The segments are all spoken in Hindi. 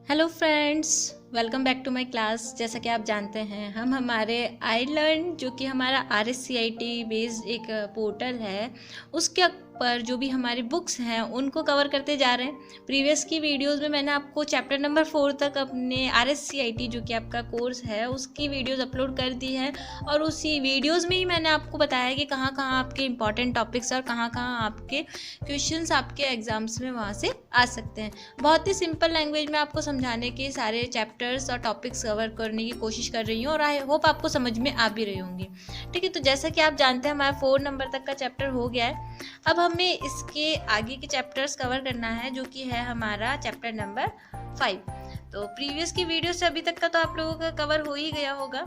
Hello friends, welcome back to my class. जैसा कि आप जानते हैं हम हमारे आई लर्न जो कि हमारा RSCIT बेस्ड एक पोर्टल है उसके पर जो भी हमारी बुक्स हैं उनको कवर करते जा रहे हैं। प्रीवियस की वीडियोस में मैंने आपको चैप्टर नंबर 4 तक अपने RSCIT जो कि आपका कोर्स है उसकी वीडियोस अपलोड कर दी है और उसी वीडियोस में ही मैंने आपको बताया कि कहाँ कहाँ आपके इंपॉर्टेंट टॉपिक्स और कहाँ कहाँ आपके क्वेश्चंस आपके एग्जाम्स में वहाँ से आ सकते हैं। बहुत ही सिंपल लैंग्वेज में आपको समझाने के सारे चैप्टर्स और टॉपिक्स कवर करने की कोशिश कर रही हूँ और आई होप आपको समझ में आ भी रही होंगी। ठीक है, तो जैसा कि आप जानते हैं हमारा 4 नंबर तक का चैप्टर हो गया है। अब हमें इसके आगे के चैप्टर्स कवर करना है जो कि है हमारा चैप्टर नंबर 5। तो प्रीवियस की वीडियो से अभी तक का तो आप लोगों का कवर हो ही गया होगा।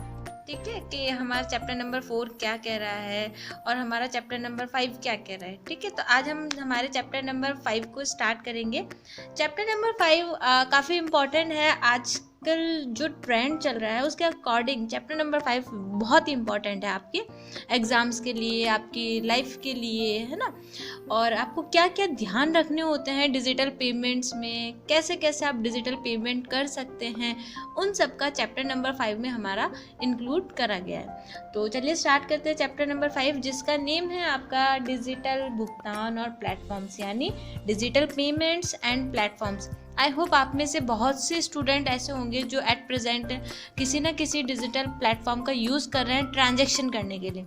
ठीक है, कि हमारा चैप्टर नंबर 4 क्या कह रहा है और हमारा चैप्टर नंबर 5 क्या कह रहा है। ठीक है, तो आज हम हमारे चैप्टर नंबर 5 को स्टार्ट करेंगे। चैप्टर नंबर 5 काफ़ी इम्पॉर्टेंट है। आजकल जो ट्रेंड चल रहा है उसके अकॉर्डिंग चैप्टर नंबर 5 बहुत ही इम्पॉर्टेंट है आपके एग्ज़ाम्स के लिए, आपकी लाइफ के लिए, है ना। और आपको क्या क्या ध्यान रखने होते हैं डिजिटल पेमेंट्स में, कैसे कैसे आप डिजिटल पेमेंट कर सकते हैं, उन सब का चैप्टर नंबर 5 में हमारा इंक्लूड करा गया है। तो चलिए स्टार्ट करते हैं चैप्टर नंबर 5 जिसका नेम है आपका डिजिटल भुगतान और प्लेटफॉर्म्स, यानी digital payments and platforms. I hope आप में से बहुत से स्टूडेंट ऐसे होंगे जो एट प्रेजेंट किसी न किसी डिजिटल प्लेटफॉर्म का यूज़ कर रहे हैं ट्रांजैक्शन करने के लिए।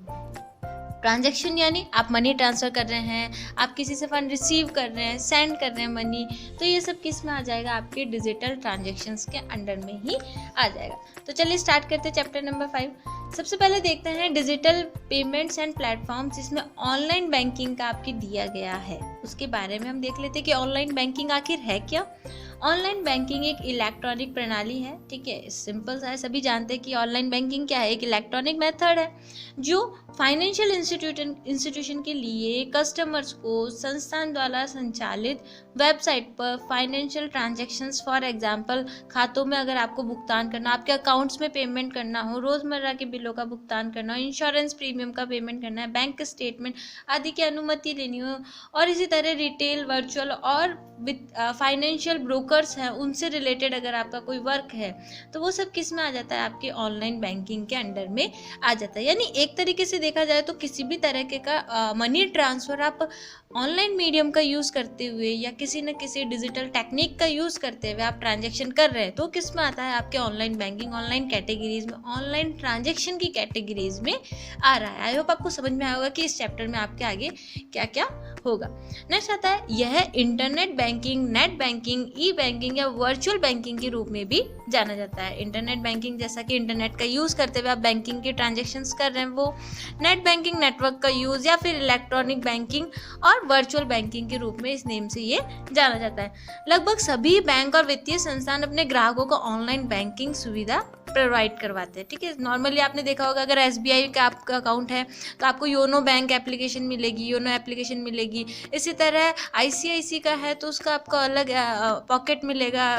ट्रांजैक्शन यानी आप मनी ट्रांसफ़र कर रहे हैं, आप किसी से फंड रिसीव कर रहे हैं, सेंड कर रहे हैं मनी, तो ये सब किस में आ जाएगा, आपके डिजिटल ट्रांजैक्शंस के अंडर में ही आ जाएगा। तो चलिए स्टार्ट करते हैं चैप्टर नंबर 5। सबसे पहले देखते हैं डिजिटल पेमेंट्स एंड प्लेटफॉर्म्स, जिसमें ऑनलाइन बैंकिंग का आपके दिया गया है। उसके बारे में हम देख लेते हैं कि ऑनलाइन बैंकिंग आखिर है क्या। ऑनलाइन बैंकिंग एक इलेक्ट्रॉनिक प्रणाली है। ठीक है, सिंपल सा है, सभी जानते हैं कि ऑनलाइन बैंकिंग क्या है। एक इलेक्ट्रॉनिक मेथड है जो फाइनेंशियल इंस्टीट्यूशन के लिए कस्टमर्स को संस्थान द्वारा संचालित वेबसाइट पर फाइनेंशियल ट्रांजैक्शंस, फॉर एग्जांपल खातों में अगर आपको भुगतान करना, आपके अकाउंट्स में पेमेंट करना हो, रोज़मर्रा के बिलों का भुगतान करना हो, इंश्योरेंस प्रीमियम का पेमेंट करना है, बैंक स्टेटमेंट आदि की अनुमति लेनी हो, और इसी तरह रिटेल, वर्चुअल और फाइनेंशियल ब्रोकर्स हैं उनसे रिलेटेड अगर आपका कोई वर्क है तो वो सब किस में आ जाता है, आपके ऑनलाइन बैंकिंग के अंडर में आ जाता है। यानी एक तरीके से देखा जाए तो किसी भी तरह के का मनी ट्रांसफ़र आप ऑनलाइन मीडियम का यूज़ करते हुए या किसी न किसी डिजिटल टेक्निक का यूज़ करते हुए आप ट्रांजैक्शन कर रहे हैं तो किस में आता है, आपके ऑनलाइन बैंकिंग, ऑनलाइन कैटेगरीज में, ऑनलाइन ट्रांजैक्शन की कैटेगरीज में आ रहा है। आई होप आपको समझ में आया होगा कि इस चैप्टर में आपके आगे क्या क्या होगा। नेक्स्ट आता है यह इंटरनेट बैंकिंग, नेट बैंकिंग, ई बैंकिंग या वर्चुअल बैंकिंग के रूप में भी जाना जाता है। इंटरनेट बैंकिंग जैसा कि इंटरनेट का यूज़ करते हुए आप बैंकिंग के ट्रांजैक्शंस कर रहे हैं वो, नेट बैंकिंग नेटवर्क का यूज़, या फिर इलेक्ट्रॉनिक बैंकिंग और वर्चुअल बैंकिंग के रूप में इस नेम से ये जाना जाता है। लगभग सभी बैंक और वित्तीय संस्थान अपने ग्राहकों को ऑनलाइन बैंकिंग सुविधा प्रोवाइड करवाते हैं। ठीक है, नॉर्मली आपने देखा होगा अगर SBI का आपका अकाउंट है तो आपको योनो बैंक एप्लीकेशन मिलेगी, योनो एप्लीकेशन मिलेगी। इसी तरह ICICI का है तो उसका आपको अलग पॉकेट मिलेगा,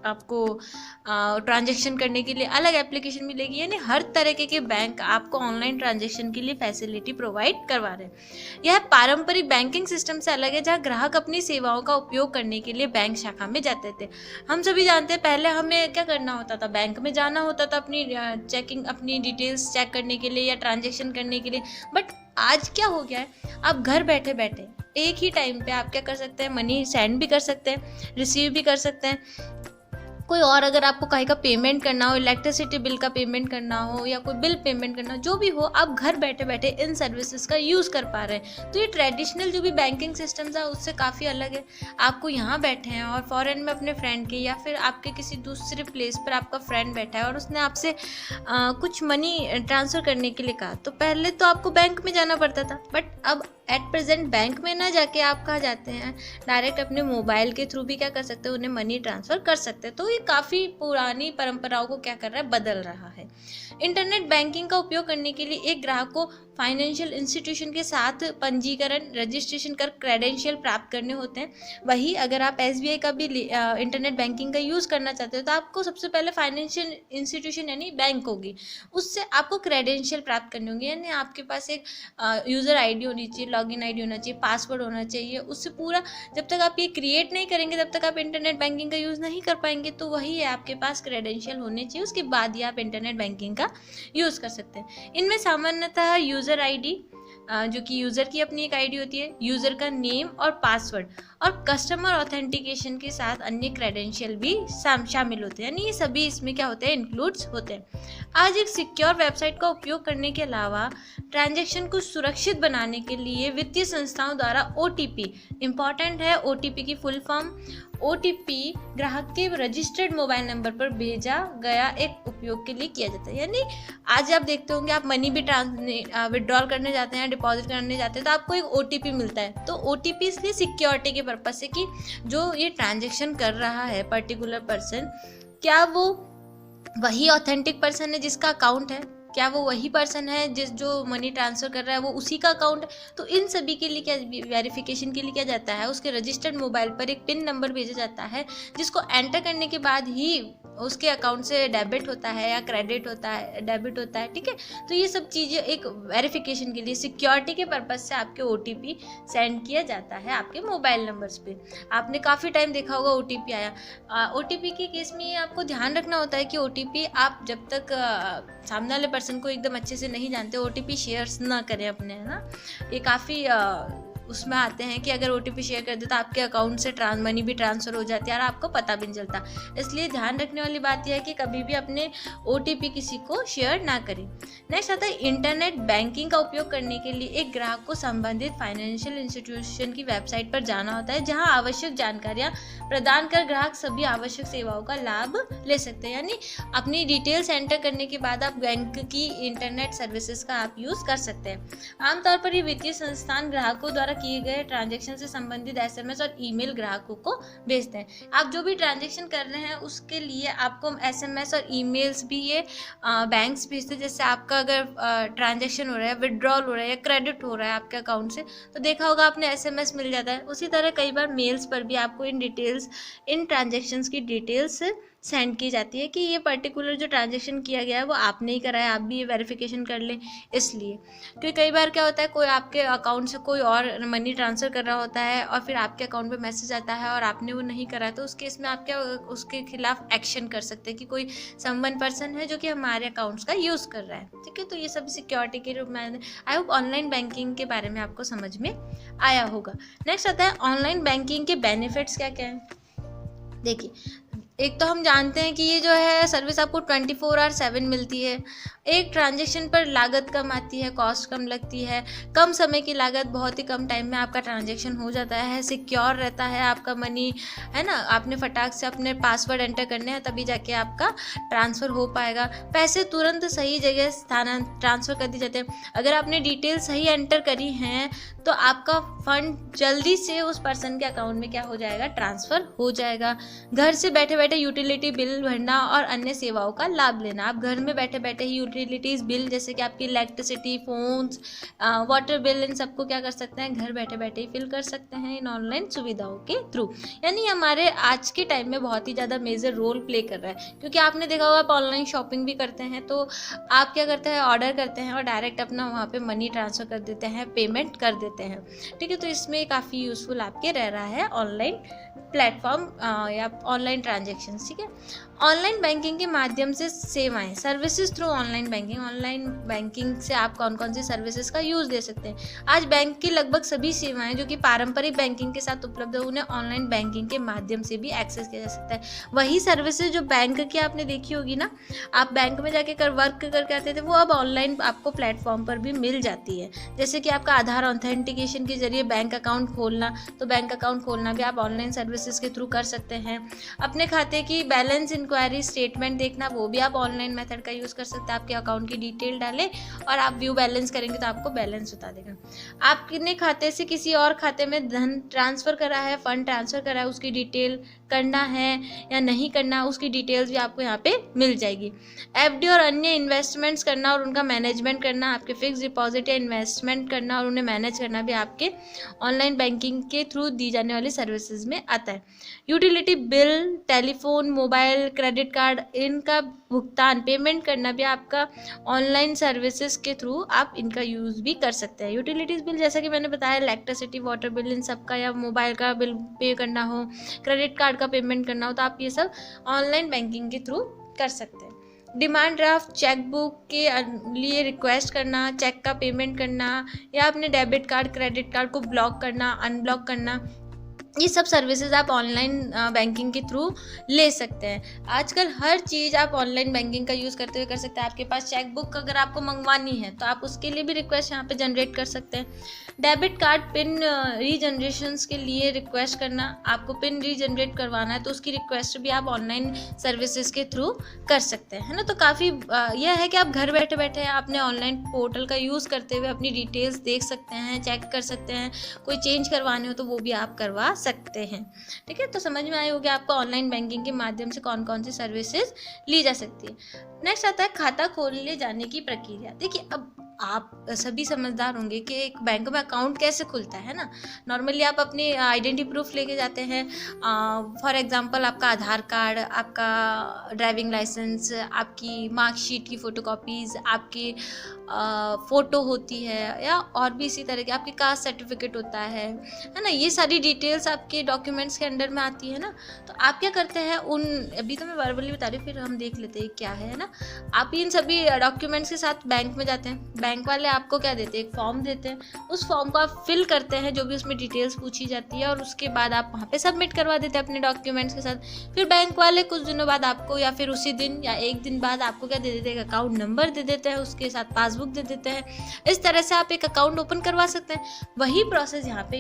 आपको ट्रांजैक्शन करने के लिए अलग एप्लीकेशन मिलेगी। यानी हर तरीके के बैंक आपको ऑनलाइन ट्रांजैक्शन के लिए फैसिलिटी प्रोवाइड करवा रहे हैं। यह पारंपरिक बैंकिंग सिस्टम से अलग है जहां ग्राहक अपनी सेवाओं का उपयोग करने के लिए बैंक शाखा में जाते थे। हम सभी जानते हैं पहले हमें क्या करना होता था, बैंक में जाना होता था अपनी चेकिंग, अपनी डिटेल्स चेक करने के लिए या ट्रांजैक्शन करने के लिए। बट आज क्या हो गया है, आप घर बैठे बैठे एक ही टाइम पे आप क्या कर सकते हैं, मनी सेंड भी कर सकते हैं, रिसीव भी कर सकते हैं। कोई और अगर आपको कहीं का पेमेंट करना हो, इलेक्ट्रिसिटी बिल का पेमेंट करना हो या कोई बिल पेमेंट करना हो, जो भी हो, आप घर बैठे बैठे इन सर्विसेज का यूज़ कर पा रहे हैं। तो ये ट्रेडिशनल जो भी बैंकिंग सिस्टम्स है उससे काफ़ी अलग है। आपको यहाँ बैठे हैं और फॉरेन में अपने फ्रेंड के या फिर आपके किसी दूसरे प्लेस पर आपका फ्रेंड बैठा है और उसने आपसे कुछ मनी ट्रांसफ़र करने के लिए कहा, तो पहले तो आपको बैंक में जाना पड़ता था, बट अब एट प्रेजेंट बैंक में ना जाके आप कहाँ जाते हैं, डायरेक्ट अपने मोबाइल के थ्रू भी क्या कर सकते हैं, उन्हें मनी ट्रांसफ़र कर सकते हैं। तो ये काफ़ी पुरानी परंपराओं को क्या कर रहा है, बदल रहा है। इंटरनेट बैंकिंग का उपयोग करने के लिए एक ग्राहक को फाइनेंशियल इंस्टीट्यूशन के साथ पंजीकरण, रजिस्ट्रेशन कर क्रेडेंशियल प्राप्त करने होते हैं। वही अगर आप SBI का भी इंटरनेट बैंकिंग का यूज़ करना चाहते हो तो आपको सबसे पहले फाइनेंशियल इंस्टीट्यूशन यानी बैंक होगी, उससे आपको क्रेडेंशियल प्राप्त करने होंगे, यानी आपके पास एक यूज़र ID होनी चाहिए, लॉगिन ID होना चाहिए, पासवर्ड होना चाहिए। उससे पूरा जब तक आप ये क्रिएट नहीं करेंगे तब तक आप इंटरनेट बैंकिंग का यूज़ नहीं कर पाएंगे। तो वही है, आपके पास क्रेडेंशियल होने चाहिए, उसके बाद ही आप इंटरनेट बैंकिंग का यूज़ कर सकते हैं। इनमें सामान्यतः यूज़र ID, जो कि यूज़र की अपनी एक ID होती है, यूज़र का नेम और पासवर्ड और कस्टमर ऑथेंटिकेशन के साथ अन्य क्रेडेंशियल भी शामिल होते हैं, यानी ये सभी इसमें क्या होते हैं, इंक्लूड्स होते हैं। आज एक सिक्योर वेबसाइट का उपयोग करने के अलावा ट्रांजैक्शन को सुरक्षित बनाने के लिए वित्तीय संस्थाओं द्वारा OTP, इम्पॉर्टेंट है, OTP की फुल फॉर्म, OTP ग्राहक के रजिस्टर्ड मोबाइल नंबर पर भेजा गया एक उपयोग के लिए किया जाता है। यानी आज आप देखते होंगे, आप मनी भी विड्रॉल करने जाते हैं, डिपॉजिट करने जाते हैं तो आपको एक OTP मिलता है। तो OTP इसलिए सिक्योरिटी के पर्पज से कि जो ये ट्रांजैक्शन कर रहा है पर्टिकुलर पर्सन, क्या वो वही ऑथेंटिक पर्सन है जिसका अकाउंट है, क्या वो वही पर्सन है जो मनी ट्रांसफ़र कर रहा है वो उसी का अकाउंट है। तो इन सभी के लिए क्या वेरिफिकेशन के लिए क्या जाता है, उसके रजिस्टर्ड मोबाइल पर एक पिन नंबर भेजा जाता है जिसको एंटर करने के बाद ही उसके अकाउंट से डेबिट होता है या क्रेडिट होता है, डेबिट होता है, ठीक है। तो ये सब चीज़ें एक वेरिफिकेशन के लिए, सिक्योरिटी के पर्पज़ से आपके OTP सेंड किया जाता है आपके मोबाइल नंबर्स पे। आपने काफ़ी टाइम देखा होगा OTP आया। OTP के केस में ये आपको ध्यान रखना होता है कि OTP आप जब तक सामने वाले पर्सन को एकदम अच्छे से नहीं जानते OTP शेयर्स ना करें अपने, है ना। ये काफ़ी उसमें आते हैं कि अगर OTP शेयर कर दे तो आपके अकाउंट से मनी भी ट्रांसफ़र हो जाती है और आपको पता भी नहीं चलता। इसलिए ध्यान रखने वाली बात यह है कि कभी भी अपने OTP किसी को शेयर ना करें। नेक्स्ट आता है, इंटरनेट बैंकिंग का उपयोग करने के लिए एक ग्राहक को संबंधित फाइनेंशियल इंस्टीट्यूशन की वेबसाइट पर जाना होता है, जहां आवश्यक जानकारियां प्रदान कर ग्राहक सभी आवश्यक सेवाओं का लाभ ले सकते हैं। यानी अपनी डिटेल्स एंटर करने के बाद आप बैंक की इंटरनेट सर्विसेज का आप यूज़ कर सकते हैं। आमतौर पर ये वित्तीय संस्थान ग्राहकों द्वारा किए गए ट्रांजैक्शन से संबंधित SMS और ईमेल ग्राहकों को भेजते हैं। आप जो भी ट्रांजैक्शन कर रहे हैं उसके लिए आपको SMS और ईमेल्स भी ये बैंक्स भेजते हैं। जैसे आपका अगर ट्रांजैक्शन हो रहा है, विड्रॉल हो रहा है या क्रेडिट हो रहा है आपके अकाउंट से, तो देखा होगा आपने SMS मिल जाता है। उसी तरह कई बार मेल्स पर भी आपको इन ट्रांजैक्शंस की डिटेल्स सेंड की जाती है कि ये पर्टिकुलर जो ट्रांजैक्शन किया गया है वो आपने ही करा है, आप भी ये वेरिफिकेशन कर लें। इसलिए क्योंकि कई बार क्या होता है, कोई आपके अकाउंट से कोई और मनी ट्रांसफ़र कर रहा होता है और फिर आपके अकाउंट पे मैसेज आता है और आपने वो नहीं करा, तो उस केस में आप क्या उसके खिलाफ एक्शन कर सकते हैं कि कोई समवन पर्सन है जो कि हमारे अकाउंट्स का यूज़ कर रहा है, ठीक है। तो ये सब सिक्योरिटी के रूप में, आई होप ऑनलाइन बैंकिंग के बारे में आपको समझ में आया होगा। नेक्स्ट आता है, ऑनलाइन बैंकिंग के बेनिफिट्स क्या क्या हैं। देखिए, एक तो हम जानते हैं कि ये जो है सर्विस आपको 24/7 मिलती है। एक ट्रांजैक्शन पर लागत कम आती है, कॉस्ट कम लगती है, कम समय की लागत, बहुत ही कम टाइम में आपका ट्रांजैक्शन हो जाता है, सिक्योर रहता है आपका मनी, है ना। आपने फटाक से अपने पासवर्ड एंटर करने हैं तभी जाके आपका ट्रांसफ़र हो पाएगा। पैसे तुरंत सही जगह ट्रांसफ़र कर दिए जाते हैं। अगर आपने डिटेल सही एंटर करी हैं तो आपका फंड जल्दी से उस पर्सन के अकाउंट में क्या हो जाएगा, ट्रांसफ़र हो जाएगा। घर से बैठे बैठे यूटिलिटी बिल भरना और अन्य सेवाओं का लाभ लेना। आप घर में बैठे बैठे ही यूटिलिटीज़ बिल, जैसे कि आपकी इलेक्ट्रिसिटी, फोन्स, वाटर बिल, इन सबको क्या कर सकते हैं, घर बैठे बैठे ही फिल कर सकते हैं इन ऑनलाइन सुविधाओं के थ्रू। यानी हमारे आज के टाइम में बहुत ही ज़्यादा मेजर रोल प्ले कर रहा है, क्योंकि आपने देखा होगा आप ऑनलाइन शॉपिंग भी करते हैं तो आप क्या करते हैं, ऑर्डर करते हैं और डायरेक्ट अपना वहाँ पे मनी ट्रांसफ़र कर देते हैं, पेमेंट कर देते हैं, ठीक है। तो इसमें काफ़ी यूज़फुल आपके रह रहा है ऑनलाइन प्लेटफॉर्म या ऑनलाइन ट्रांजैक्शन, ठीक है। ऑनलाइन बैंकिंग के माध्यम से सेवाएं, सर्विसेज थ्रू ऑनलाइन बैंकिंग से आप कौन कौन सी सर्विसेज का यूज़ ले सकते हैं। आज बैंक की लगभग सभी सेवाएं जो कि पारंपरिक बैंकिंग के साथ उपलब्ध है, उन्हें ऑनलाइन बैंकिंग के माध्यम से भी एक्सेस किया जा सकता है। वही सर्विसेज जो बैंक की आपने देखी होगी ना, आप बैंक में जाके वर्क करके आते थे, वो अब ऑनलाइन आपको प्लेटफॉर्म पर भी मिल जाती है। जैसे कि आपका आधार ऑथेंटिकेशन के जरिए बैंक अकाउंट खोलना, तो बैंक अकाउंट खोलना भी आप ऑनलाइन सर्विस सर्विसेज के थ्रू कर सकते हैं। अपने खाते की बैलेंस इंक्वायरी स्टेटमेंट देखना, वो भी आप ऑनलाइन मेथड का यूज़ कर सकते हैं। आपके अकाउंट की डिटेल डालें और आप व्यू बैलेंस करेंगे तो आपको बैलेंस बता देगा। आपने खाते से किसी और खाते में धन ट्रांसफ़र करा है, फंड ट्रांसफ़र करा है, उसकी डिटेल करना है या नहीं करना, उसकी डिटेल्स भी आपको यहाँ पे मिल जाएगी। एफडी और अन्य इन्वेस्टमेंट्स करना और उनका मैनेजमेंट करना, आपके फिक्स डिपॉजिट या इन्वेस्टमेंट करना और उन्हें मैनेज करना भी आपके ऑनलाइन बैंकिंग के थ्रू दी जाने वाली सर्विसेज में आता है। Utility bill, telephone, mobile, credit card, इनका भुगतान पेमेंट करना भी आपका ऑनलाइन सर्विसेज के थ्रू आप इनका यूज़ भी कर सकते हैं। यूटिलिटीज़ बिल जैसा कि मैंने बताया, इलेक्ट्रिसिटी, वाटर बिल, इन सब का, या मोबाइल का बिल पे करना हो, क्रेडिट कार्ड का पेमेंट करना हो, तो आप ये सब ऑनलाइन बैंकिंग के थ्रू कर सकते हैं। डिमांड ड्राफ्ट, चेक बुक के लिए रिक्वेस्ट करना, चेक का पेमेंट करना, या अपने डेबिट कार्ड, क्रेडिट कार्ड को ब्लॉक करना, अनब्लॉक करना, ये सब सर्विसेज आप ऑनलाइन बैंकिंग के थ्रू ले सकते हैं। आजकल हर चीज़ आप ऑनलाइन बैंकिंग का यूज़ करते हुए कर सकते हैं। आपके पास चेक बुक अगर आपको मंगवानी है तो आप उसके लिए भी रिक्वेस्ट यहाँ पे जनरेट कर सकते हैं। डेबिट कार्ड पिन रीजनरेशंस के लिए रिक्वेस्ट करना, आपको पिन रीजनरेट करवाना है तो उसकी रिक्वेस्ट भी आप ऑनलाइन सर्विसेज के थ्रू कर सकते हैं, है ना। तो काफ़ी यह है कि आप घर बैठे बैठे अपने ऑनलाइन पोर्टल का यूज़ करते हुए अपनी डिटेल्स देख सकते हैं, चेक कर सकते हैं। कोई चेंज करवाने हो तो वो भी आप करवा सकते हैं। ठीक है, तो समझ में आए होगी आपको ऑनलाइन बैंकिंग के माध्यम से कौन कौन सी सर्विसेज ली जा सकती है। नेक्स्ट आता है खाता खोलने जाने की प्रक्रिया। देखिए, अब आप सभी समझदार होंगे कि एक बैंक में अकाउंट कैसे खुलता है ना। नॉर्मली आप अपनी आइडेंटिटी प्रूफ लेके जाते हैं। फॉर एग्जांपल आपका आधार कार्ड, आपका ड्राइविंग लाइसेंस, आपकी मार्कशीट की फ़ोटोकॉपीज़, आपकी फ़ोटो होती है, या और भी इसी तरह के आपकी कास्ट सर्टिफिकेट होता है ना। ये सारी डिटेल्स आपके डॉक्यूमेंट्स के अंडर में आती है ना। तो आप क्या करते हैं, अभी तो मैं वर्बली बता रही हूँ, फिर हम देख लेते हैं क्या है ना। आप इन सभी डॉक्यूमेंट्स के साथ बैंक में जाते हैं। बैंक वाले आपको क्या देते हैं, एक फॉर्म देते हैं। उस फॉर्म को आप फिल करते हैं, जो भी उसमें डिटेल्स पूछी जाती है, और उसके बाद आप वहाँ पे सबमिट करवा देते हैं अपने डॉक्यूमेंट्स के साथ। फिर बैंक वाले कुछ दिनों बाद आपको, या फिर उसी दिन या एक दिन बाद आपको क्या दे देते हैं, अकाउंट नंबर दे देते हैं, उसके साथ पासबुक दे देते हैं। इस तरह से आप एक अकाउंट ओपन करवा सकते हैं। वही प्रोसेस यहाँ पे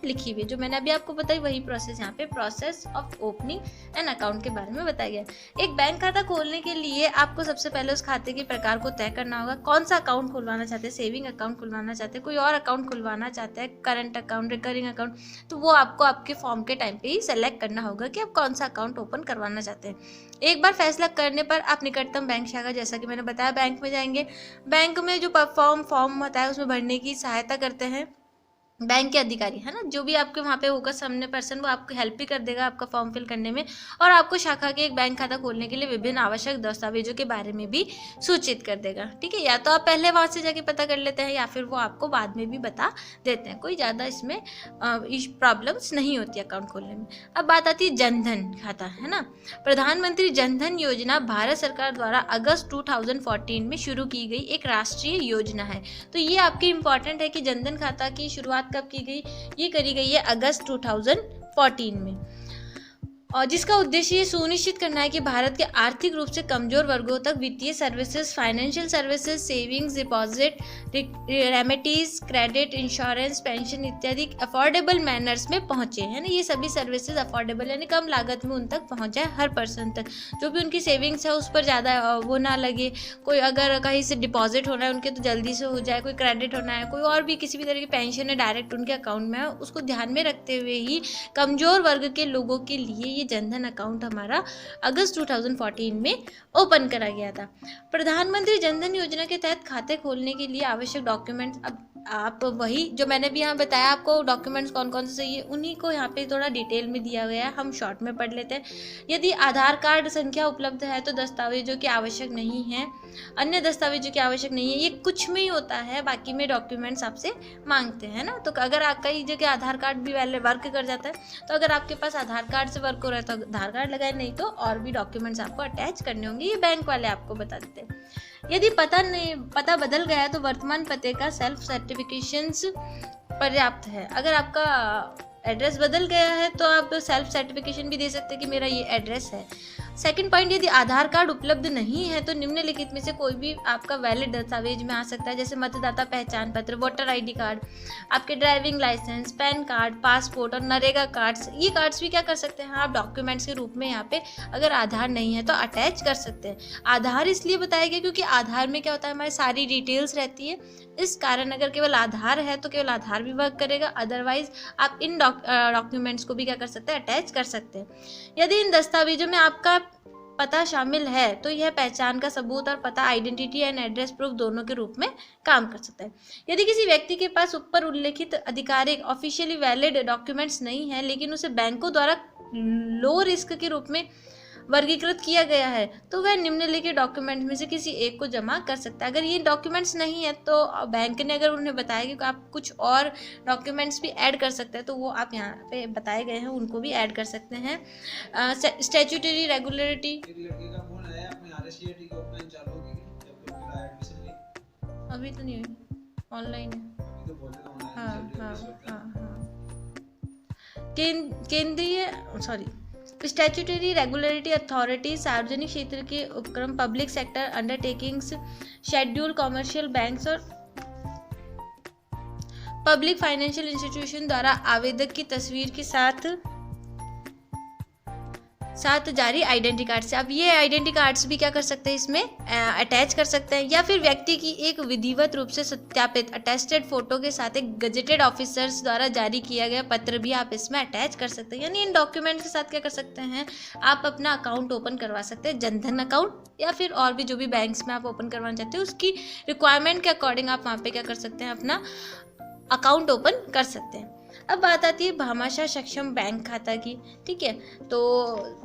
लिखी हुई है, जो मैंने अभी आपको बताई, वही प्रोसेस यहाँ पे process of opening an account के बारे में बताया गया है। एक बैंक खाता खोलने के लिए आपको सबसे पहले उस खाते के प्रकार को तय करना होगा। कौन सा अकाउंट खुलवाना चाहते हैं, सेविंग अकाउंट खुलवाना चाहते हैं, कोई और अकाउंट खुलवाना चाहते हैं, करंट अकाउंट, रिकरिंग अकाउंट, तो वो आपको आपके फॉर्म के टाइम पे ही सेलेक्ट करना होगा कि आप कौन सा अकाउंट ओपन करवाना चाहते हैं। एक बार फैसला करने पर आप निकटतम बैंक शाखा, जैसा कि मैंने बताया, बैंक में जाएंगे। बैंक में जो फॉर्म होता है उसमें भरने की सहायता करते हैं बैंक के अधिकारी, है ना। जो भी आपके वहाँ पे होगा सामने पर्सन, वो आपको हेल्प भी कर देगा आपका फॉर्म फिल करने में, और आपको शाखा के एक बैंक खाता खोलने के लिए विभिन्न आवश्यक दस्तावेजों के बारे में भी सूचित कर देगा। ठीक है, या तो आप पहले वहाँ से जाके पता कर लेते हैं, या फिर वो आपको बाद में भी बता देते हैं। कोई ज़्यादा इसमें प्रॉब्लम्स नहीं होती अकाउंट खोलने में। अब बात आती है जनधन खाता, है ना। प्रधानमंत्री जनधन योजना भारत सरकार द्वारा अगस्त 2014 में शुरू की गई एक राष्ट्रीय योजना है। तो ये आपके इम्पॉर्टेंट है कि जनधन खाता की शुरुआत कब की गई, ये करी गई है अगस्त 2014 में, और जिसका उद्देश्य ये सुनिश्चित करना है कि भारत के आर्थिक रूप से कमजोर वर्गों तक वित्तीय services, financial services, savings, deposit, remittances, credit, insurance, pension इत्यादि अफोर्डेबल मैनर्स में पहुंचे, है ना। ये सभी सर्विसेज अफोर्डेबल यानी कम लागत में उन तक पहुंच जाए, हर पर्सन तक। जो भी उनकी सेविंग्स है उस पर ज़्यादा वो ना लगे, कोई अगर कहीं से डिपॉजिट होना है उनके तो जल्दी से हो जाए, कोई क्रेडिट होना है, कोई और भी किसी भी तरह की पेंशन है डायरेक्ट उनके अकाउंट में है, उसको ध्यान में रखते हुए ही कमजोर वर्ग के लोगों के लिए ये जनधन अकाउंट हमारा अगस्त 2014 में ओपन करा गया था। प्रधानमंत्री जनधन योजना के तहत खाते खोलने के लिए आवश्यक डॉक्यूमेंट्स, अब आप वही जो मैंने भी यहाँ बताया आपको डॉक्यूमेंट्स कौन कौन से चाहिए, उन्हीं को यहाँ पे थोड़ा डिटेल में दिया गया है, हम शॉर्ट में पढ़ लेते हैं। यदि आधार कार्ड संख्या उपलब्ध है तो दस्तावेजों की आवश्यक नहीं है, अन्य दस्तावेजों की आवश्यक नहीं है। ये कुछ में ही होता है, बाकी में डॉक्यूमेंट्स आपसे मांगते हैं ना। तो अगर आप कई जगह आधार कार्ड भी वैले वर्क कर जाता है, तो अगर आपके पास आधार कार्ड से वर्क हो रहा है तो आधार कार्ड लगाए, नहीं तो और भी डॉक्यूमेंट्स आपको अटैच करने होंगे, ये बैंक वाले आपको बता देते हैं। यदि पता बदल गया है तो वर्तमान पते का सेल्फ सर्टिफिकेशंस पर्याप्त है। अगर आपका एड्रेस बदल गया है तो आप सेल्फ सर्टिफिकेशन भी दे सकते हैं कि मेरा ये एड्रेस है। सेकंड पॉइंट, यदि आधार कार्ड उपलब्ध नहीं है तो निम्नलिखित में से कोई भी आपका वैलिड दस्तावेज में आ सकता है, जैसे मतदाता पहचान पत्र, वोटर आईडी कार्ड, आपके driving licence, PAN card, passport और नरेगा कार्ड्स। ये कार्ड्स भी क्या कर सकते हैं आप डॉक्यूमेंट्स के रूप में यहाँ पे अगर आधार नहीं है तो अटैच कर सकते हैं। आधार इसलिए बताया गया क्योंकि आधार में क्या होता है, हमारी सारी डिटेल्स रहती है, इस कारण अगर केवल आधार है तो केवल आधार भी वर्क करेगा, अदरवाइज आप इन डॉक्यूमेंट्स को भी क्या कर सकते हैं, अटैच कर सकते हैं। यदि इन दस्तावेजों में आपका पता शामिल है तो यह पहचान का सबूत और पता आइडेंटिटी एंड एड्रेस प्रूफ दोनों के रूप में काम कर सकता है। यदि किसी व्यक्ति के पास ऊपर उल्लेखित आधिकारिक ऑफिशियली वैलिड डॉक्यूमेंट्स नहीं है लेकिन उसे बैंकों द्वारा लो रिस्क के रूप में वर्गीकृत किया गया है तो वह निम्नलिखित डॉक्यूमेंट्स में से किसी एक को जमा कर सकता है। अगर ये डॉक्यूमेंट्स नहीं है तो बैंक ने अगर उन्हें बताया कि आप कुछ और डॉक्यूमेंट्स भी ऐड कर सकते हैं तो वो आप यहाँ पे बताए गए हैं उनको भी ऐड कर सकते हैं। स्टैट्यूटरी रेगुलरिटी, अभी तो नहीं हुई, ऑनलाइन है। हाँ। स्टैट्यूटरी रेगुलेटरी अथॉरिटी सार्वजनिक क्षेत्र के उपक्रम, public sector undertakings, schedule commercial banks और पब्लिक फाइनेंशियल इंस्टीट्यूशन द्वारा आवेदक की तस्वीर के साथ जारी आइडेंटिटी कार्ड से आप ये आइडेंटिटी कार्ड्स भी क्या कर सकते हैं, इसमें अटैच कर सकते हैं। या फिर व्यक्ति की एक विधिवत रूप से सत्यापित अटेस्टेड फोटो के साथ एक गजेटेड ऑफिसर्स द्वारा जारी किया गया पत्र भी आप इसमें अटैच कर सकते हैं। यानी इन डॉक्यूमेंट्स के साथ क्या कर सकते हैं, आप अपना अकाउंट ओपन करवा सकते हैं, जनधन अकाउंट या फिर और भी जो भी बैंक्स में आप ओपन करवाना चाहते हैं उसकी रिक्वायरमेंट के अकॉर्डिंग आप वहाँ पे क्या कर सकते हैं, अपना अकाउंट ओपन कर सकते हैं। अब बात आती है भामाशाह सक्षम बैंक खाता की। ठीक है, तो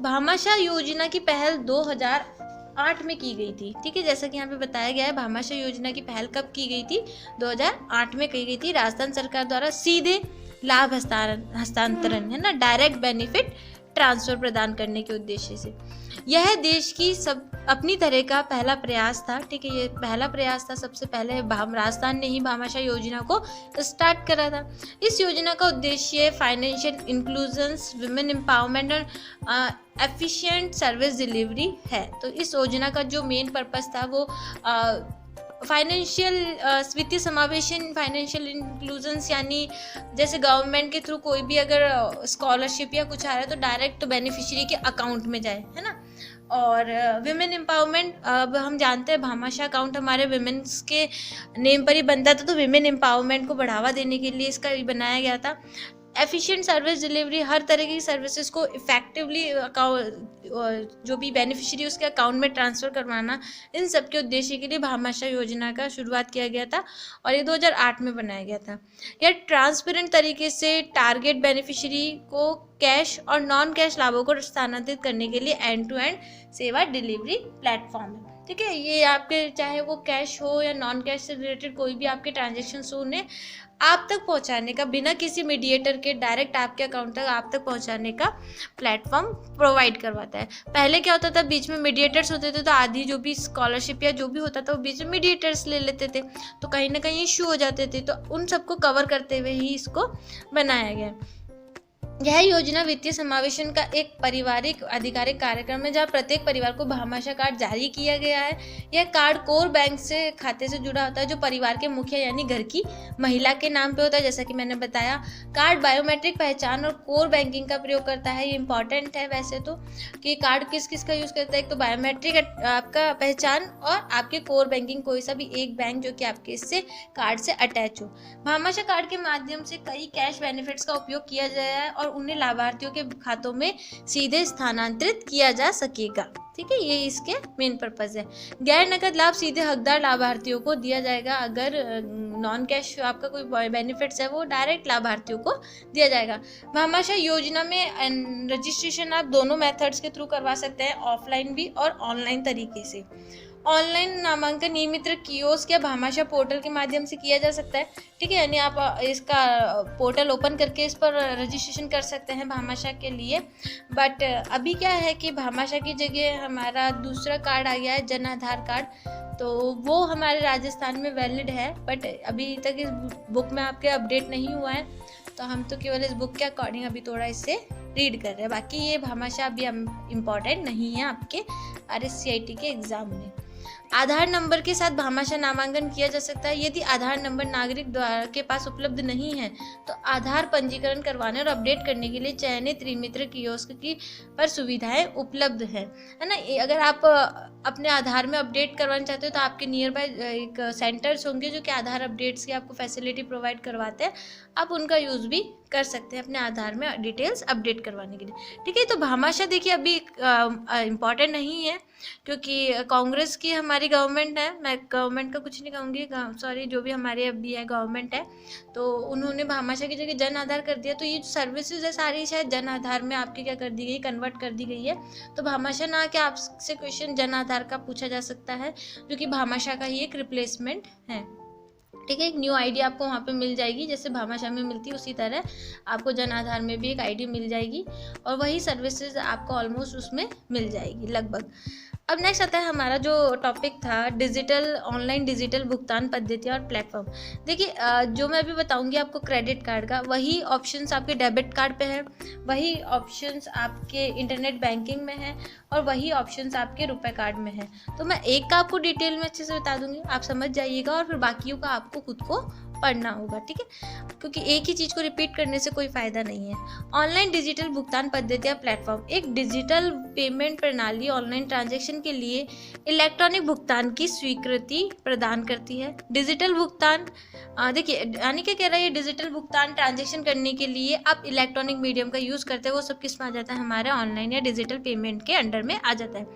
भामाशाह योजना की पहल 2008 में की गई थी। ठीक है, जैसा कि यहाँ पे बताया गया है भामाशाह योजना की पहल कब की गई थी, 2008 में की गई थी। राजस्थान सरकार द्वारा सीधे लाभ हस्तांतरण है ना, डायरेक्ट बेनिफिट ट्रांसफर प्रदान करने के उद्देश्य से। यह देश की सब अपनी तरह का पहला प्रयास था। ठीक है, ये पहला प्रयास था, सबसे पहले राजस्थान ने ही भामाशाह योजना को स्टार्ट करा था। इस योजना का उद्देश्य फाइनेंशियल इंक्लूजन्स, विमेन एम्पावरमेंट और एफिशिएंट सर्विस डिलीवरी है। तो इस योजना का जो मेन पर्पस था वो फाइनेंशियल वित्तीय समावेशन, फाइनेंशियल इंक्लूजन्स, यानी जैसे गवर्नमेंट के थ्रू कोई भी अगर स्कॉलरशिप या कुछ आ रहा है तो डायरेक्ट बेनिफिशियरी के अकाउंट में जाए, है ना। और विमेन एम्पावरमेंट, अब हम जानते हैं भामाशाह अकाउंट हमारे विमेन्स के नेम पर ही बनता था, तो विमेन एम्पावरमेंट को बढ़ावा देने के लिए इसका बनाया गया था। एफिशिएंट सर्विस डिलीवरी, हर तरह की सर्विसेज को इफेक्टिवली जो भी बेनिफिशियरी उसके अकाउंट में ट्रांसफ़र करवाना, इन सब के उद्देश्य के लिए भामाशाह योजना का शुरुआत किया गया था और ये 2008 में बनाया गया था। यह ट्रांसपेरेंट तरीके से टारगेट बेनिफिशियरी को कैश और नॉन कैश लाभों को स्थानांतरित करने के लिए एंड टू एंड सेवा डिलीवरी प्लेटफॉर्म है। ठीक है, ये आपके चाहे वो कैश हो या नॉन कैश से रिलेटेड कोई भी आपके ट्रांजेक्शन हो, उन्हें आप तक पहुंचाने का, बिना किसी मीडिएटर के डायरेक्ट आपके अकाउंट तक आप तक पहुंचाने का प्लेटफॉर्म प्रोवाइड करवाता है। पहले क्या होता था, बीच में मीडिएटर्स होते थे, तो आधी जो भी स्कॉलरशिप या जो भी होता था वो बीच में मीडिएटर्स ले लेते थे, तो कहीं ना कहीं इश्यू हो जाते थे। तो उन सबको कवर करते हुए ही इसको बनाया गया। यह योजना वित्तीय समावेशन का एक पारिवारिक आधिकारिक कार्यक्रम है जहां प्रत्येक परिवार को भामाशाह कार्ड जारी किया गया है। यह कार्ड कोर बैंक से खाते से जुड़ा होता है जो परिवार के मुखिया यानी घर की महिला के नाम पे होता है। जैसा कि मैंने बताया, कार्ड बायोमेट्रिक पहचान और कोर बैंकिंग का प्रयोग करता है। ये इंपॉर्टेंट है वैसे तो कि कार्ड किस किस का यूज़ करता है। एक तो बायोमेट्रिक आपका पहचान और आपके कोर बैंकिंग, कोई सा भी एक बैंक जो कि आपके इससे कार्ड से अटैच हो। भामाशाह कार्ड के माध्यम से कई कैश बेनिफिट्स का उपयोग किया गया है और उन्हें लाभार्थियों के खातों में सीधे स्थानांतरित किया जा सकेगा। ठीक है, ये इसके मेन पर्पस है। गैर नकद लाभ सीधे हकदार लाभार्थियों को दिया जाएगा। अगर नॉन कैश आपका कोई बेनिफिट्स है वो डायरेक्ट लाभार्थियों को दिया जाएगा। भामाशाह योजना में रजिस्ट्रेशन आप दोनों मेथड्स के थ्रू करवा सकते हैं, ऑफलाइन भी और ऑनलाइन तरीके से। ऑनलाइन नामांकन नियमित कियोस्क या भामाशाह पोर्टल के माध्यम से किया जा सकता है। ठीक है, यानी आप इसका पोर्टल ओपन करके इस पर रजिस्ट्रेशन कर सकते हैं भामाशाह के लिए। बट अभी क्या है कि भामाशाह की जगह हमारा दूसरा कार्ड आ गया है, जन आधार कार्ड, तो वो हमारे राजस्थान में वैलिड है, बट अभी तक इस बुक में आपके अपडेट नहीं हुआ है। तो हम तो केवल इस बुक के अकॉर्डिंग अभी थोड़ा इससे रीड कर रहे हैं, बाकी ये भामाशाह अभी इम्पॉर्टेंट नहीं है आपके RSCIT के एग्ज़ाम में। आधार नंबर के साथ भामाशाह नामांकन किया जा सकता है यदि आधार नंबर नागरिक द्वारा के पास उपलब्ध नहीं है तो आधार पंजीकरण करवाने और अपडेट करने के लिए चयनित त्रिमित्र कियोस्क की पर सुविधाएं उपलब्ध है ना। अगर आप अपने आधार में अपडेट करवाना चाहते हो तो आपके नियर बाय एक सेंटर्स होंगे जो कि आधार अपडेट्स की आपको फैसिलिटी प्रोवाइड करवाते हैं, आप उनका यूज़ भी कर सकते हैं अपने आधार में डिटेल्स अपडेट करवाने के लिए। ठीक है, तो भामाशाह देखिए अभी इम्पॉर्टेंट नहीं है क्योंकि कांग्रेस की हमारी गवर्नमेंट है, मैं गवर्नमेंट का कुछ नहीं कहूँगी, सॉरी, जो भी हमारे अभी है गवर्नमेंट है, तो उन्होंने भामाशाह की जगह जन आधार कर दिया। तो ये जो सर्विसेज है सारी शायद जन आधार में आपकी क्या कर दी गई, कन्वर्ट कर दी गई है। तो भामाशाह ना कि आपसे क्वेश्चन जन आधार का पूछा जा सकता है जो कि भामाशाह का ही एक रिप्लेसमेंट है। ठीक है, एक न्यू आईडी आपको वहाँ पे मिल जाएगी, जैसे भामाशाह में मिलती है उसी तरह आपको जन आधार में भी एक आईडी मिल जाएगी और वही सर्विसेज आपको ऑलमोस्ट उसमें मिल जाएगी लगभग। अब नेक्स्ट आता है हमारा जो टॉपिक था ऑनलाइन डिजिटल भुगतान पद्धतियाँ और प्लेटफॉर्म। देखिए जो मैं अभी बताऊंगी आपको क्रेडिट कार्ड का, वही ऑप्शंस आपके डेबिट कार्ड पे है, वही ऑप्शंस आपके इंटरनेट बैंकिंग में है और वही ऑप्शंस आपके रुपए कार्ड में है। तो मैं एक का आपको डिटेल में अच्छे से बता दूंगी, आप समझ जाइएगा और फिर बाकियों का आपको खुद को पढ़ना होगा। ठीक है, क्योंकि एक ही चीज़ को रिपीट करने से कोई फ़ायदा नहीं है। ऑनलाइन डिजिटल भुगतान पद्धति या प्लेटफॉर्म एक डिजिटल पेमेंट प्रणाली ऑनलाइन ट्रांजैक्शन के लिए इलेक्ट्रॉनिक भुगतान की स्वीकृति प्रदान करती है। डिजिटल भुगतान देखिए यानी क्या कह रहा है, ये डिजिटल भुगतान ट्रांजैक्शन करने के लिए आप इलेक्ट्रॉनिक मीडियम का यूज़ करते हैं, वो सब किस में आ जाता है, हमारे ऑनलाइन या डिजिटल पेमेंट के अंडर में आ जाता है।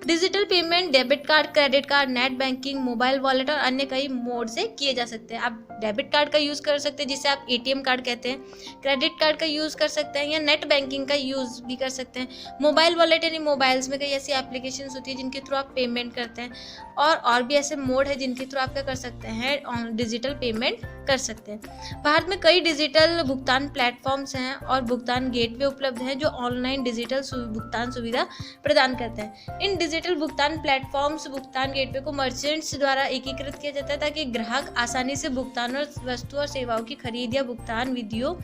Digital payment debit card, credit card, net banking, mobile wallet और अन्य कई मोड से किए जा सकते हैं। आप डेबिट कार्ड का यूज़ कर सकते हैं जिसे आप ATM कार्ड कहते हैं, क्रेडिट कार्ड का यूज़ कर सकते हैं या नेट बैंकिंग का यूज़ भी कर सकते हैं। मोबाइल वॉलेट यानी मोबाइल्स में कई ऐसी एप्लीकेशंस होती है जिनके थ्रू आप पेमेंट करते हैं और भी ऐसे मोड है जिनके थ्रू आप क्या कर सकते हैं, डिजिटल पेमेंट कर सकते हैं। भारत में कई डिजिटल भुगतान प्लेटफॉर्म्स हैं और भुगतान गेटवे उपलब्ध हैं जो ऑनलाइन डिजिटल भुगतान सुविधा प्रदान करते हैं। इन डिजिटल भुगतान प्लेटफॉर्म्स भुगतान गेटवे को मर्चेंट्स द्वारा एकीकृत किया जाता है ताकि ग्राहक आसानी से भुगतान और वस्तु और सेवाओं की खरीद या भुगतान विधियों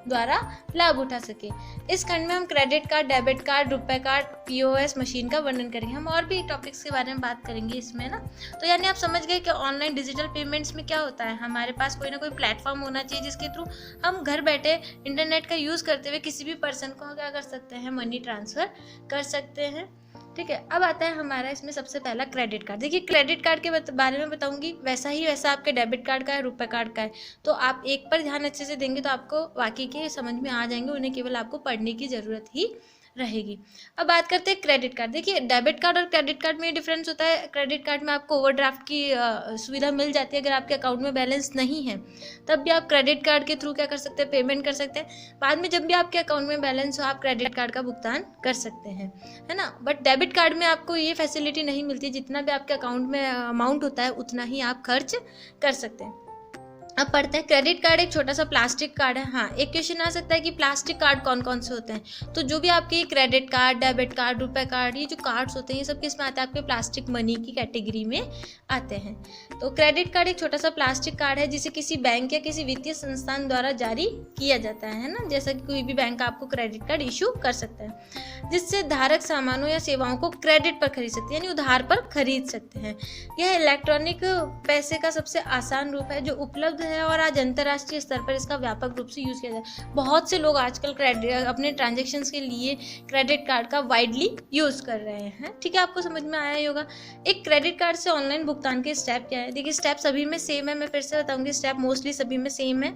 द्वारा लाभ उठा सके। इस खंड में हम क्रेडिट कार्ड, डेबिट कार्ड, रुपए कार्ड, POS मशीन का वर्णन करेंगे। हम और भी टॉपिक्स के बारे में बात करेंगे इसमें ना। तो यानी आप समझ गए कि ऑनलाइन डिजिटल पेमेंट्स में क्या होता है, हमारे पास कोई ना कोई प्लेटफॉर्म होना चाहिए जिसके थ्रू हम घर बैठे इंटरनेट का यूज़ करते हुए किसी भी पर्सन को क्या कर सकते हैं, मनी ट्रांसफ़र कर सकते हैं। ठीक है, अब आता है हमारा इसमें सबसे पहला क्रेडिट कार्ड। देखिए क्रेडिट कार्ड के बारे में बताऊंगी, वैसा आपके डेबिट कार्ड का है, रुपए कार्ड का है। तो आप एक पर ध्यान अच्छे से देंगे तो आपको बाकी के समझ में आ जाएंगे, उन्हें केवल आपको पढ़ने की ज़रूरत ही रहेगी। अब बात करते हैं क्रेडिट कार्ड। देखिए डेबिट कार्ड और क्रेडिट कार्ड में डिफरेंस होता है। क्रेडिट कार्ड में आपको ओवरड्राफ्ट की सुविधा मिल जाती है, अगर आपके अकाउंट में बैलेंस नहीं है तब भी आप क्रेडिट कार्ड के थ्रू क्या कर सकते हैं, पेमेंट कर सकते हैं। बाद में जब भी आपके अकाउंट में बैलेंस हो आप क्रेडिट कार्ड का भुगतान कर सकते हैं, है ना। बट डेबिट कार्ड में आपको ये फैसिलिटी नहीं मिलती, जितना भी आपके अकाउंट में अमाउंट होता है उतना ही आप खर्च कर सकते हैं। अब पढ़ते हैं क्रेडिट कार्ड एक छोटा सा प्लास्टिक कार्ड है। हाँ, एक क्वेश्चन आ सकता है कि प्लास्टिक कार्ड कौन कौन से होते हैं। तो जो भी आपके क्रेडिट कार्ड, डेबिट कार्ड, रुपए कार्ड, ये जो कार्ड्स होते हैं ये सब किस में आते हैं, आपके प्लास्टिक मनी की कैटेगरी में आते हैं। तो क्रेडिट कार्ड एक छोटा सा प्लास्टिक कार्ड है जिसे किसी बैंक या किसी वित्तीय संस्थान द्वारा जारी किया जाता है ना। जैसा कि कोई भी बैंक आपको क्रेडिट कार्ड इशू कर सकता है, जिससे धारक सामानों या सेवाओं को क्रेडिट पर खरीद सकते हैं, यानी उधार पर खरीद सकते हैं। यह इलेक्ट्रॉनिक पैसे का सबसे आसान रूप है जो उपलब्ध है और आज अंतर्राष्ट्रीय स्तर पर इसका व्यापक रूप से यूज़ किया जाता है। बहुत से लोग आजकल अपने ट्रांजैक्शंस के लिए क्रेडिट कार्ड का वाइडली यूज़ कर रहे हैं। ठीक है, आपको समझ में आया ही होगा। एक क्रेडिट कार्ड से ऑनलाइन भुगतान के स्टेप क्या है। देखिए स्टेप सभी में सेम है, मैं फिर से बताऊंगी, स्टेप मोस्टली सभी में सेम है,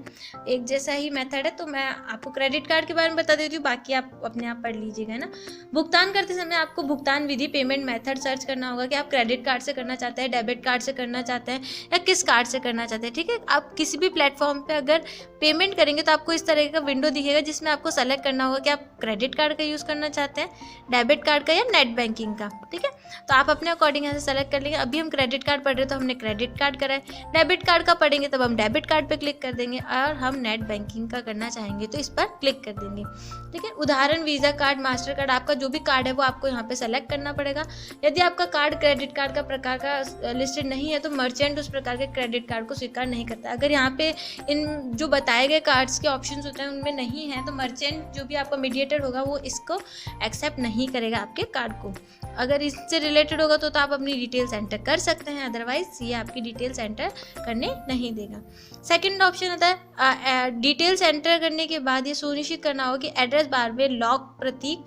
एक जैसा ही मेथड है। तो मैं आपको क्रेडिट कार्ड के बारे में बता देती हूँ, बाकी आप अपने आप पढ़ लीजिएगा ना। भुगतान करते समय आपको भुगतान विधि, पेमेंट मेथड सर्च करना होगा कि आप क्रेडिट कार्ड से करना चाहते हैं, डेबिट कार्ड से करना चाहते हैं या किस कार्ड से करना चाहते हैं। ठीक है, आप किसी भी प्लेटफॉर्म पे अगर पेमेंट करेंगे तो आपको इस तरह का विंडो दिखेगा जिसमें आपको सेलेक्ट करना होगा कि आप क्रेडिट कार्ड का यूज़ करना चाहते हैं, डेबिट कार्ड का या नेट बैंकिंग का। ठीक है, तो आप अपने अकॉर्डिंग यहाँ से सेलेक्ट कर लेंगे। अभी हम क्रेडिट कार्ड पढ़ रहे तो हमने क्रेडिट कार्ड करा है, डेबिट कार्ड का पढ़ेंगे तब हम डेबिट कार्ड पे क्लिक कर देंगे, और हम नेट बैंकिंग का करना चाहेंगे तो इस पर क्लिक कर देंगे। ठीक है, उदाहरण वीज़ा कार्ड, मास्टर कार्ड, आपका जो भी कार्ड है वो आपको यहाँ पे सेलेक्ट करना पड़ेगा। यदि आपका कार्ड क्रेडिट कार्ड का प्रकार का लिस्टेड नहीं है तो मर्चेंट उस प्रकार के क्रेडिट कार्ड को स्वीकार नहीं करता। अगर यहाँ पे इन जो बताए गए कार्ड्स के ऑप्शंस होते हैं उनमें नहीं है तो मर्चेंट जो भी आपका मीडिएटर होगा वो इसको एक्सेप्ट नहीं करेगा आपके कार्ड को। अगर इससे रिलेटेड होगा तो आप अपनी डिटेल्स एंटर कर सकते हैं, अदरवाइज ये आपकी डिटेल्स एंटर करने नहीं देगा। सेकंड ऑप्शन होता है डिटेल्स एंटर करने के बाद ये सुनिश्चित करना होगा कि एड्रेस बार में लॉक प्रतीक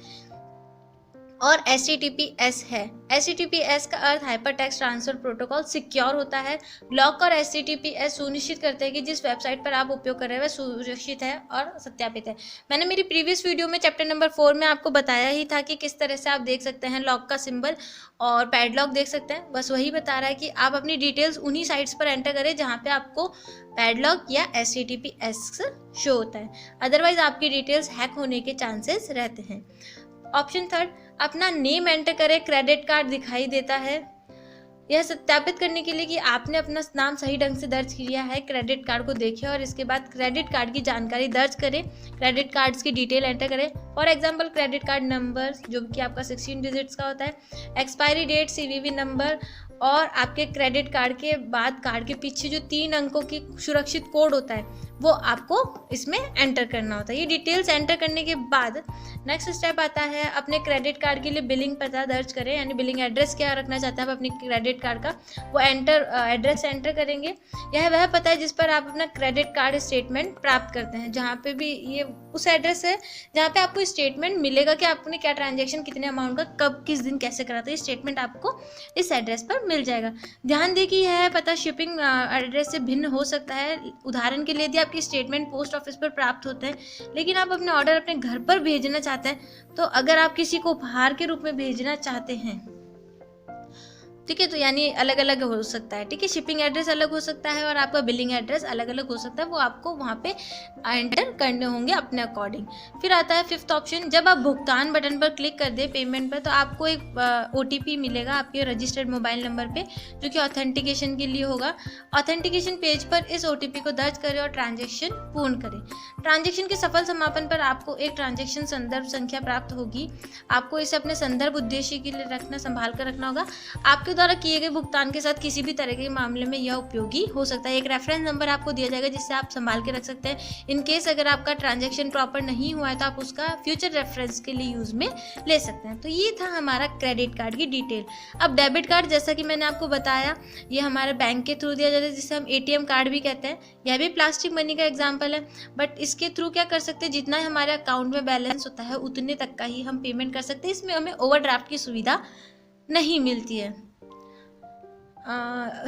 और HTTPS है। HTTPS का अर्थ hyper text transfer protocol secure होता है। लॉक और HTTPS सुनिश्चित करते हैं कि जिस वेबसाइट पर आप उपयोग कर रहे हैं वह सुरक्षित है और सत्यापित है। मैंने मेरी प्रीवियस वीडियो में चैप्टर नंबर 4 में आपको बताया ही था कि किस तरह से आप देख सकते हैं लॉक का सिंबल और पैडलॉक देख सकते हैं। बस वही बता रहा है कि आप अपनी डिटेल्स उन्हीं साइट्स पर एंटर करें जहाँ पे आपको पैडलॉक या HTTPS शो होता है, अदरवाइज आपकी डिटेल्स हैक होने के चांसेस रहते हैं। ऑप्शन थर्ड, अपना नेम एंटर करें, क्रेडिट कार्ड दिखाई देता है। यह सत्यापित करने के लिए कि आपने अपना नाम सही ढंग से दर्ज किया है, क्रेडिट कार्ड को देखें और इसके बाद क्रेडिट कार्ड की जानकारी दर्ज करें, क्रेडिट कार्ड्स की डिटेल एंटर करें। For example credit card number जो कि आपका 16 डिजिट्स का होता है, एक्सपायरी डेट, CVV नंबर, और आपके क्रेडिट कार्ड के बाद कार्ड के पीछे जो 3 अंकों की सुरक्षित कोड होता है वो आपको इसमें एंटर करना होता है। ये डिटेल्स एंटर करने के बाद नेक्स्ट स्टेप आता है अपने क्रेडिट कार्ड के लिए बिलिंग पता दर्ज करें, यानी बिलिंग एड्रेस क्या रखना चाहते हैं आप अपने क्रेडिट कार्ड का, वो एड्रेस एंटर करेंगे। यह वह पता है जिस पर आप अपना क्रेडिट कार्ड स्टेटमेंट प्राप्त करते हैं, जहाँ पे भी ये उस एड्रेस है जहाँ पे आपको स्टेटमेंट मिलेगा कि आपने क्या ट्रांजेक्शन, कितने अमाउंट का, कब, किस दिन, कैसे करा था, ये स्टेटमेंट आपको इस एड्रेस पर मिल जाएगा। ध्यान दें कि यह पता शिपिंग एड्रेस से भिन्न हो सकता है। उदाहरण के लिए यदि आपकी स्टेटमेंट पोस्ट ऑफिस पर प्राप्त होते हैं लेकिन आप अपने ऑर्डर अपने घर पर भेजना चाहते हैं, तो अगर आप किसी को उपहार के रूप में भेजना चाहते हैं, ठीक है, तो यानी अलग अलग हो सकता है। ठीक है, शिपिंग एड्रेस अलग हो सकता है और आपका बिलिंग एड्रेस अलग अलग हो सकता है, वो आपको वहाँ पे एंटर करने होंगे अपने अकॉर्डिंग। फिर आता है फिफ्थ ऑप्शन, जब आप भुगतान बटन पर क्लिक कर दे पेमेंट पर तो आपको एक OTP मिलेगा आपके रजिस्टर्ड मोबाइल नंबर पे, जो कि ऑथेंटिकेशन के लिए होगा। ऑथेंटिकेशन पेज पर इस OTP को दर्ज करें और ट्रांजेक्शन पूर्ण करें। ट्रांजेक्शन के सफल समापन पर आपको एक ट्रांजेक्शन संदर्भ संख्या प्राप्त होगी। आपको इसे अपने संदर्भ उद्देश्य के लिए संभाल कर रखना होगा। आपके द्वारा किए गए भुगतान के साथ किसी भी तरह के मामले में यह उपयोगी हो सकता है। एक रेफरेंस नंबर आपको दिया जाएगा जिससे आप संभाल के रख सकते हैं। इन केस अगर आपका ट्रांजैक्शन प्रॉपर नहीं हुआ है तो आप उसका फ्यूचर रेफरेंस के लिए यूज में ले सकते हैं। तो ये था हमारा क्रेडिट कार्ड की डिटेल। अब डेबिट कार्ड, जैसा कि मैंने आपको बताया, ये हमारे बैंक के थ्रू दिया जाता है, जिसे हम ATM कार्ड भी कहते हैं। यह भी प्लास्टिक मनी का एग्जाम्पल है, बट इसके थ्रू क्या कर सकते हैं, जितना हमारे अकाउंट में बैलेंस होता है उतने तक का ही हम पेमेंट कर सकते हैं। इसमें हमें ओवरड्राफ्ट की सुविधा नहीं मिलती है।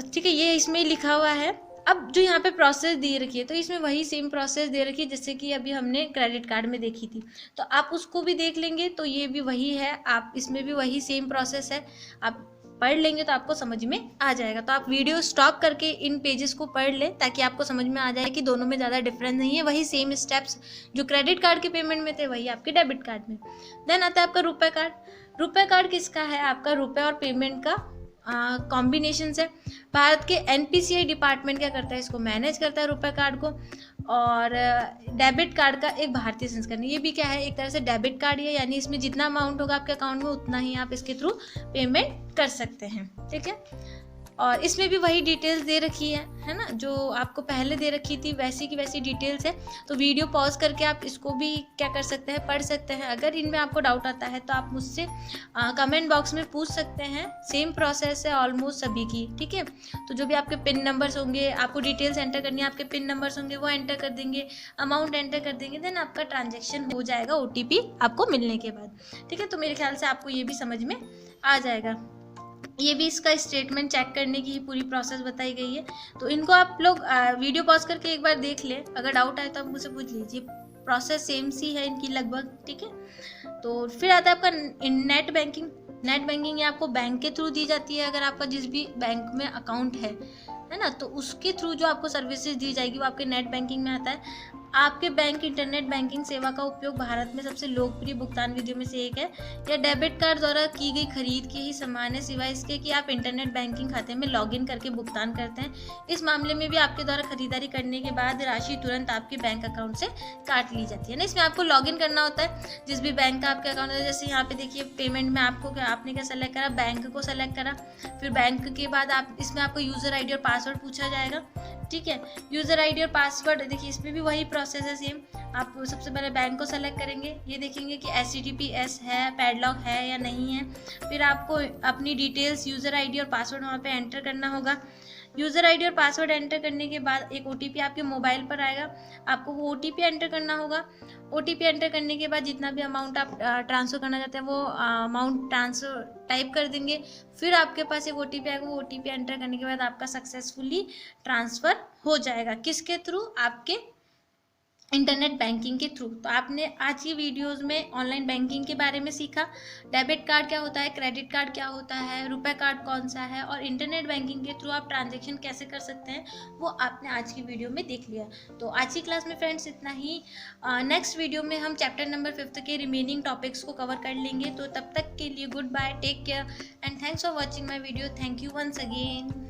ठीक है, ये इसमें लिखा हुआ है। अब जो यहाँ पे प्रोसेस दे रखी है तो इसमें वही सेम प्रोसेस दे रखी है जैसे कि अभी हमने क्रेडिट कार्ड में देखी थी, तो आप उसको भी देख लेंगे तो ये भी वही है। आप इसमें भी वही सेम प्रोसेस है, आप पढ़ लेंगे तो आपको समझ में आ जाएगा। तो आप वीडियो स्टॉप करके इन पेजेस को पढ़ लें ताकि आपको समझ में आ जाए कि दोनों में ज़्यादा डिफरेंस नहीं है। वही सेम स्टेप्स जो क्रेडिट कार्ड के पेमेंट में थे वही आपके डेबिट कार्ड में। देन आता है आपका रुपए कार्ड। रुपए कार्ड किसका है, आपका रुपए और पेमेंट का कॉम्बिनेशन है। भारत के NPCI डिपार्टमेंट क्या करता है, इसको मैनेज करता है रुपए कार्ड को। और डेबिट कार्ड का एक भारतीय संस्करण, ये भी क्या है, एक तरह से डेबिट कार्ड है, यानी इसमें जितना अमाउंट होगा आपके अकाउंट में उतना ही आप इसके थ्रू पेमेंट कर सकते हैं। ठीक है, और इसमें भी वही डिटेल्स दे रखी है ना, जो आपको पहले दे रखी थी वैसी की वैसी डिटेल्स है। तो वीडियो पॉज करके आप इसको भी क्या कर सकते हैं, पढ़ सकते हैं। अगर इनमें आपको डाउट आता है तो आप मुझसे कमेंट बॉक्स में पूछ सकते हैं। सेम प्रोसेस है ऑलमोस्ट सभी की। ठीक है, तो जो भी आपके पिन नंबर्स होंगे, आपको डिटेल्स एंटर करनी है, आपके पिन नंबर्स होंगे वो एंटर कर देंगे, अमाउंट एंटर कर देंगे, देन आपका ट्रांजेक्शन हो जाएगा OTP आपको मिलने के बाद। ठीक है, तो मेरे ख्याल से आपको ये भी समझ में आ जाएगा। ये भी इसका स्टेटमेंट चेक करने की पूरी प्रोसेस बताई गई है। तो इनको आप लोग वीडियो पॉज करके एक बार देख लें, अगर डाउट आए तो आप मुझसे पूछ लीजिए। प्रोसेस सेम सी है इनकी लगभग। ठीक है, तो फिर आता है आपका नेट बैंकिंग। नेट बैंकिंग ये आपको बैंक के थ्रू दी जाती है। अगर आपका जिस भी बैंक में अकाउंट है ना, तो उसके थ्रू जो आपको सर्विसेज दी जाएगी वो आपके नेट बैंकिंग में आता है। आपके बैंक इंटरनेट बैंकिंग सेवा का उपयोग भारत में सबसे लोकप्रिय भुगतान विधियों में से एक है। या डेबिट कार्ड द्वारा की गई खरीद की ही समान है, सिवाय इसके कि आप इंटरनेट बैंकिंग खाते में लॉगिन करके भुगतान करते हैं। इस मामले में भी आपके द्वारा खरीदारी करने के बाद राशि तुरंत आपके बैंक अकाउंट से काट ली जाती है ना। इसमें आपको लॉगिन करना होता है जिस भी बैंक का आपके अकाउंट है। जैसे यहाँ पे देखिए पेमेंट में आपको आपने क्या सेलेक्ट करा, बैंक को सेलेक्ट करा, फिर बैंक के बाद आप इसमें आपको यूज़र आईडी और पासवर्ड पूछा जाएगा। ठीक है, यूज़र आईडी और पासवर्ड देखिए इसमें भी वही प्रोसेस है सेम। आप सबसे पहले बैंक को सेलेक्ट करेंगे, ये देखेंगे कि HTTPS है, पैडलॉक है या नहीं है। फिर आपको अपनी डिटेल्स यूज़र आईडी और पासवर्ड वहाँ पे एंटर करना होगा। यूज़र आईडी और पासवर्ड एंटर करने के बाद एक OTP आपके मोबाइल पर आएगा, आपको वो OTP एंटर करना होगा। OTP एंटर करने के बाद जितना भी अमाउंट आप ट्रांसफ़र करना चाहते हैं वो अमाउंट ट्रांसफ़र टाइप कर देंगे। फिर आपके पास एक OTP आएगा, वो OTP एंटर करने के बाद आपका सक्सेसफुली ट्रांसफ़र हो जाएगा। किसके थ्रू? आपके इंटरनेट बैंकिंग के थ्रू। तो आपने आज की वीडियोस में ऑनलाइन बैंकिंग के बारे में सीखा, डेबिट कार्ड क्या होता है, क्रेडिट कार्ड क्या होता है, रुपए कार्ड कौन सा है, और इंटरनेट बैंकिंग के थ्रू आप ट्रांजैक्शन कैसे कर सकते हैं, वो आपने आज की वीडियो में देख लिया। तो आज की क्लास में फ्रेंड्स इतना ही। नेक्स्ट वीडियो में हम चैप्टर नंबर 5 के रिमेनिंग टॉपिक्स को कवर कर लेंगे। तो तब तक के लिए goodbye, take care and thanks for watching my video. Thank you once again.